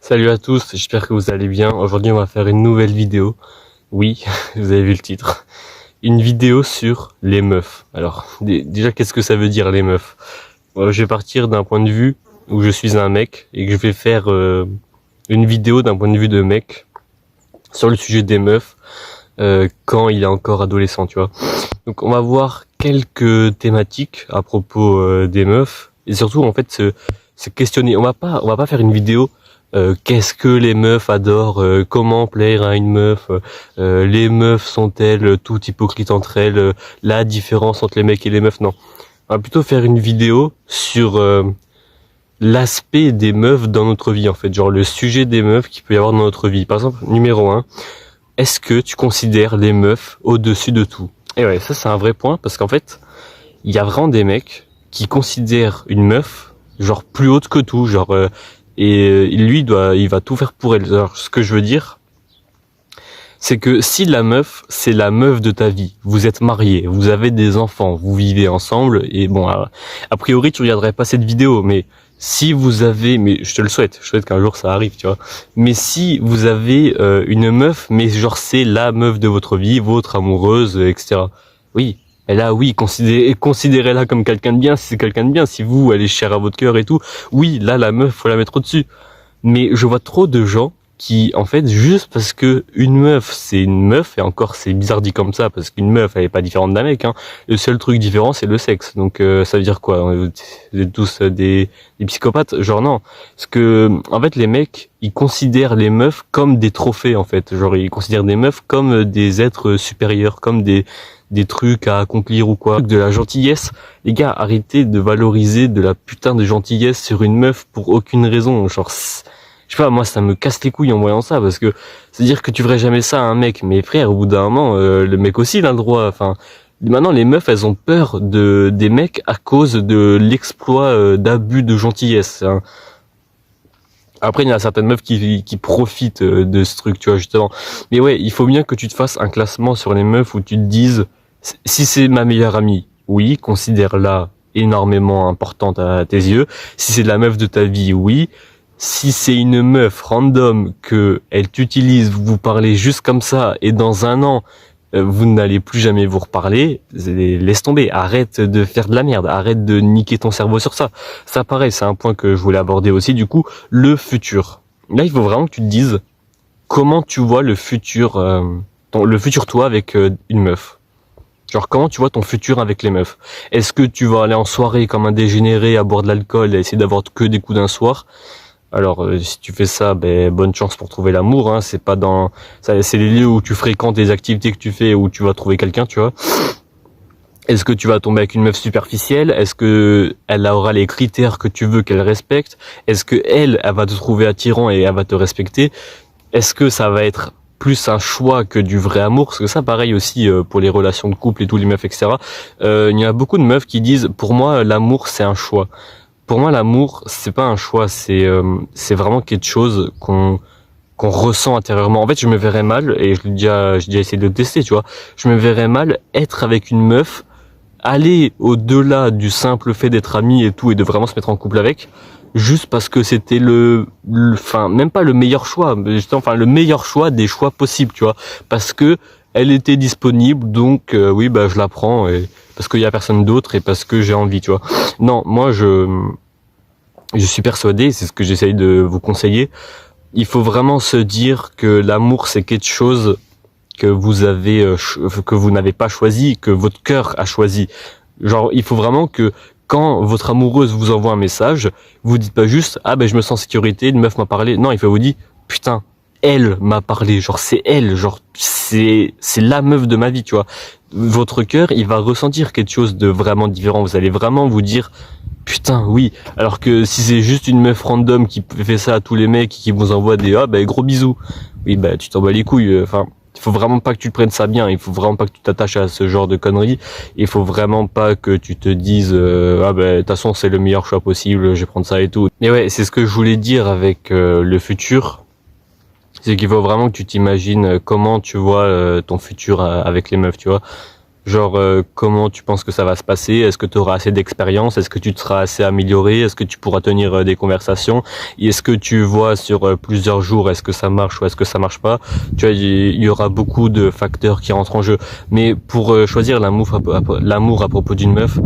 Salut à tous, j'espère que vous allez bien. Aujourd'hui on va faire une nouvelle vidéo. Oui, vous avez vu le titre. Une vidéo sur les meufs. Alors, déjà qu'est-ce que ça veut dire les meufs? Je vais partir d'un point de vue où je suis un mec et que je vais faire une vidéo d'un point de vue de mec sur le sujet des meufs quand il est encore adolescent, tu vois. Donc on va voir quelques thématiques à propos des meufs et surtout en fait se questionner. On va pas faire une vidéo qu'est-ce que les meufs adorent, comment plaire à une meuf, les meufs sont-elles toutes hypocrites entre elles, la différence entre les mecs et les meufs, non. On va plutôt faire une vidéo sur l'aspect des meufs dans notre vie en fait, genre le sujet des meufs qu'il peut y avoir dans notre vie. Par exemple, numéro 1, est-ce que tu considères les meufs au-dessus de tout? Et ouais, ça c'est un vrai point parce qu'en fait, il y a vraiment des mecs qui considèrent une meuf genre plus haute que tout, genre lui il va tout faire pour elle. Alors ce que je veux dire, c'est que si la meuf, c'est la meuf de ta vie, vous êtes mariés, vous avez des enfants, vous vivez ensemble et bon, a priori tu regarderais pas cette vidéo, mais si vous avez, mais je te le souhaite, je souhaite qu'un jour ça arrive, tu vois. Mais si vous avez une meuf, mais genre c'est la meuf de votre vie, votre amoureuse, etc. Oui, et là oui, considérez-la comme quelqu'un de bien, si c'est quelqu'un de bien. Si vous, elle est chère à votre cœur et tout, oui, là la meuf, faut la mettre au-dessus. Mais je vois trop de gens qui, en fait, juste parce que une meuf, c'est une meuf, et encore c'est bizarre dit comme ça, parce qu'une meuf, elle est pas différente d'un mec, hein. Le seul truc différent, c'est le sexe. Donc ça veut dire quoi? Vous êtes tous des psychopathes? Genre non. Parce que, en fait, les mecs, ils considèrent les meufs comme des trophées, en fait. Genre, ils considèrent des meufs comme des êtres supérieurs, comme des trucs à accomplir ou quoi. De la gentillesse. Les gars, arrêtez de valoriser de la putain de gentillesse sur une meuf pour aucune raison. Genre, je sais pas, moi ça me casse les couilles en voyant ça, parce que c'est-à-dire que tu ferais jamais ça à un mec, mais frère, au bout d'un moment, le mec aussi il a le droit. Enfin, maintenant les meufs elles ont peur des mecs à cause de l'exploit d'abus de gentillesse, hein. Après il y a certaines meufs qui profitent de ce truc, tu vois, justement. Mais ouais, il faut bien que tu te fasses un classement sur les meufs où tu te dises, si c'est ma meilleure amie, oui, considère-la énormément importante à tes yeux. Si c'est la meuf de ta vie, oui. Si c'est une meuf random que elle t'utilise, vous parlez juste comme ça, et dans un an, vous n'allez plus jamais vous reparler, laisse tomber, arrête de faire de la merde, arrête de niquer ton cerveau sur ça. Ça pareil, c'est un point que je voulais aborder aussi, du coup, le futur. Là, il faut vraiment que tu te dises comment tu vois le futur, le futur toi avec une meuf. Genre comment tu vois ton futur avec les meufs? Est-ce que tu vas aller en soirée comme un dégénéré à boire de l'alcool et essayer d'avoir que des coups d'un soir? Alors si tu fais ça, ben bonne chance pour trouver l'amour, hein. C'est pas dans c'est les lieux où tu fréquentes, les activités que tu fais où tu vas trouver quelqu'un, tu vois. Est-ce que tu vas tomber avec une meuf superficielle? Est-ce que elle aura les critères que tu veux qu'elle respecte? Est-ce que elle va te trouver attirant et elle va te respecter? Est-ce que ça va être plus un choix que du vrai amour? Parce que ça, pareil aussi pour les relations de couple et tout, les meufs, etc. Il y a beaucoup de meufs qui disent, pour moi, l'amour c'est un choix. Pour moi, l'amour, c'est pas un choix, c'est vraiment quelque chose qu'on ressent intérieurement. En fait, je me verrais mal, et j'ai déjà essayé de le tester, tu vois. Je me verrais mal être avec une meuf, aller au-delà du simple fait d'être ami et tout, et de vraiment se mettre en couple avec, juste parce que c'était enfin, même pas le meilleur choix, mais justement, enfin, le meilleur choix des choix possibles, tu vois. Parce que elle était disponible, donc oui, bah je la prends, et parce qu'il y a personne d'autre et parce que j'ai envie, tu vois. Non, moi je suis persuadé, c'est ce que j'essaye de vous conseiller. Il faut vraiment se dire que l'amour c'est quelque chose que vous avez que vous n'avez pas choisi, que votre cœur a choisi. Genre, il faut vraiment que quand votre amoureuse vous envoie un message, vous dites pas juste ah ben je me sens en sécurité, une meuf m'a parlé. Non, il faut vous dire putain, elle m'a parlé, genre c'est elle, genre c'est la meuf de ma vie, tu vois. Votre cœur, il va ressentir quelque chose de vraiment différent. Vous allez vraiment vous dire putain, oui. Alors que si c'est juste une meuf random qui fait ça à tous les mecs, qui vous envoie des ah bah gros bisous. Oui bah tu t'en bats les couilles. Enfin, il faut vraiment pas que tu te prennes ça bien. Il faut vraiment pas que tu t'attaches à ce genre de conneries. Il faut vraiment pas que tu te dises ah bah de toute façon c'est le meilleur choix possible. Je vais prendre ça et tout. Mais ouais, c'est ce que je voulais dire avec le futur. C'est qu'il faut vraiment que tu t'imagines comment tu vois ton futur avec les meufs, tu vois. Genre, comment tu penses que ça va se passer? Est-ce que tu auras assez d'expérience? Est-ce que tu te seras assez amélioré? Est-ce que tu pourras tenir des conversations? Et est-ce que tu vois sur plusieurs jours, est-ce que ça marche ou est-ce que ça marche pas? Tu vois, il y aura beaucoup de facteurs qui rentrent en jeu. Mais pour choisir l'amour à propos d'une meuf,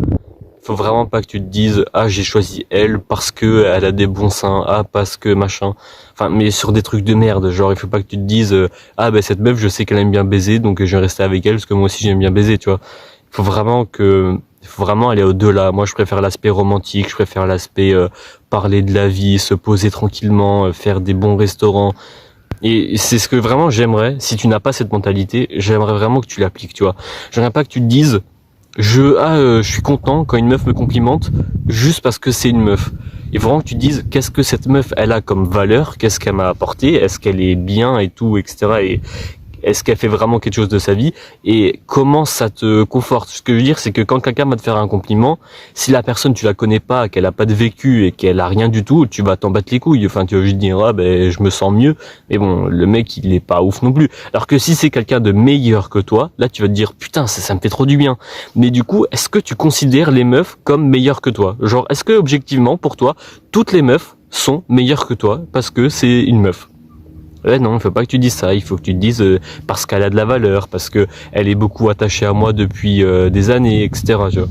faut vraiment pas que tu te dises ah j'ai choisi elle parce que elle a des bons seins, ah parce que machin. Enfin mais sur des trucs de merde, genre il faut pas que tu te dises ah ben cette meuf je sais qu'elle aime bien baiser donc je vais rester avec elle parce que moi aussi j'aime bien baiser, tu vois. Il faut vraiment aller au-delà. Moi je préfère l'aspect romantique, je préfère l'aspect parler de la vie, se poser tranquillement, faire des bons restaurants. Et c'est ce que vraiment j'aimerais, si tu n'as pas cette mentalité, j'aimerais vraiment que tu l'appliques, tu vois. J'aimerais pas que tu te dises je suis content quand une meuf me complimente juste parce que c'est une meuf. Il faut vraiment que tu te dises qu'est-ce que cette meuf elle a comme valeur, qu'est-ce qu'elle m'a apporté, est-ce qu'elle est bien et tout, etc. Et est-ce qu'elle fait vraiment quelque chose de sa vie et comment ça te conforte. Ce que je veux dire, c'est que quand quelqu'un va te faire un compliment, si la personne tu la connais pas, qu'elle a pas de vécu et qu'elle a rien du tout, tu vas t'en battre les couilles. Enfin, tu vas juste dire ah ben je me sens mieux. Mais bon, le mec il est pas ouf non plus. Alors que si c'est quelqu'un de meilleur que toi, là tu vas te dire putain ça me fait trop du bien. Mais du coup, est-ce que tu considères les meufs comme meilleures que toi? Genre, est-ce que objectivement pour toi, toutes les meufs sont meilleures que toi parce que c'est une meuf? Ouais, non, il faut pas que tu dises ça. Il faut que tu te dises parce qu'elle a de la valeur, parce que elle est beaucoup attachée à moi depuis des années, etc. Tu vois.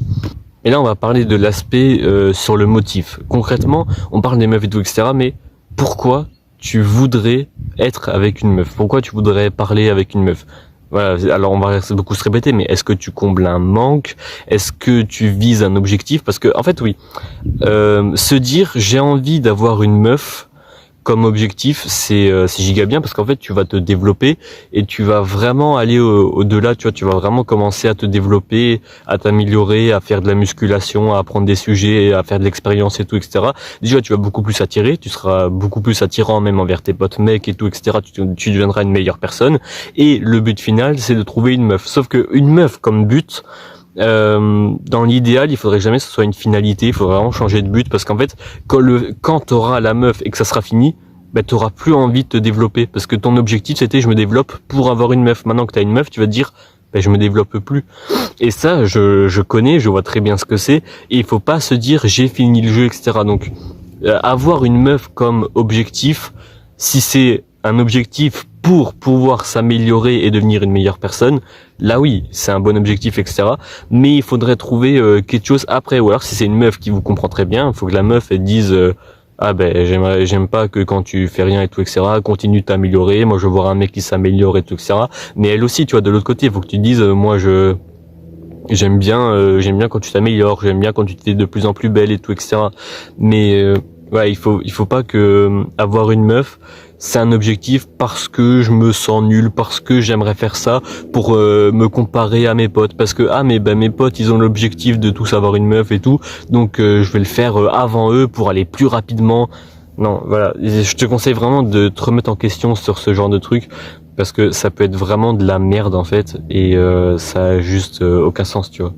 Et là, on va parler de l'aspect sur le motif. Concrètement, on parle des meufs et tout, etc. Mais pourquoi tu voudrais être avec une meuf? Pourquoi tu voudrais parler avec une meuf? Voilà. Alors, on va beaucoup se répéter, mais est-ce que tu combles un manque? Est-ce que tu vises un objectif? Parce que, en fait, oui, se dire j'ai envie d'avoir une meuf comme objectif, c'est giga bien parce qu'en fait tu vas te développer et tu vas vraiment aller au-delà, tu vois, tu vas vraiment commencer à te développer, à t'améliorer, à faire de la musculation, à apprendre des sujets, à faire de l'expérience et tout, etc. Déjà tu vas beaucoup plus attirer, tu seras beaucoup plus attirant même envers tes potes mecs et tout, etc. Tu deviendras une meilleure personne et le but final c'est de trouver une meuf. Sauf que une meuf comme but, dans l'idéal, il faudrait jamais que ce soit une finalité, il faut vraiment changer de but parce qu'en fait, quand t'auras la meuf et que ça sera fini, bah t'auras plus envie de te développer parce que ton objectif c'était je me développe pour avoir une meuf. Maintenant que t'as une meuf, tu vas te dire bah, je me développe plus. Et ça, je connais, je vois très bien ce que c'est et il faut pas se dire j'ai fini le jeu, etc. Donc avoir une meuf comme objectif, si c'est un objectif pour pouvoir s'améliorer et devenir une meilleure personne, là oui, c'est un bon objectif, etc. Mais il faudrait trouver quelque chose après. Ou alors si c'est une meuf qui vous comprend très bien, il faut que la meuf elle dise ah ben j'aime pas que quand tu fais rien et tout, etc. Continue de t'améliorer. Moi je veux voir un mec qui s'améliore et tout, etc. Mais elle aussi, tu vois, de l'autre côté, il faut que tu dises moi j'aime bien quand tu t'améliores, j'aime bien quand tu t'es de plus en plus belle et tout, etc. Mais ouais, il faut pas que avoir une meuf c'est un objectif parce que je me sens nul, parce que j'aimerais faire ça pour me comparer à mes potes, parce que ah mais ben mes potes ils ont l'objectif de tous avoir une meuf et tout, donc je vais le faire avant eux pour aller plus rapidement. Non, voilà, je te conseille vraiment de te remettre en question sur ce genre de truc parce que ça peut être vraiment de la merde en fait et ça a juste aucun sens, tu vois.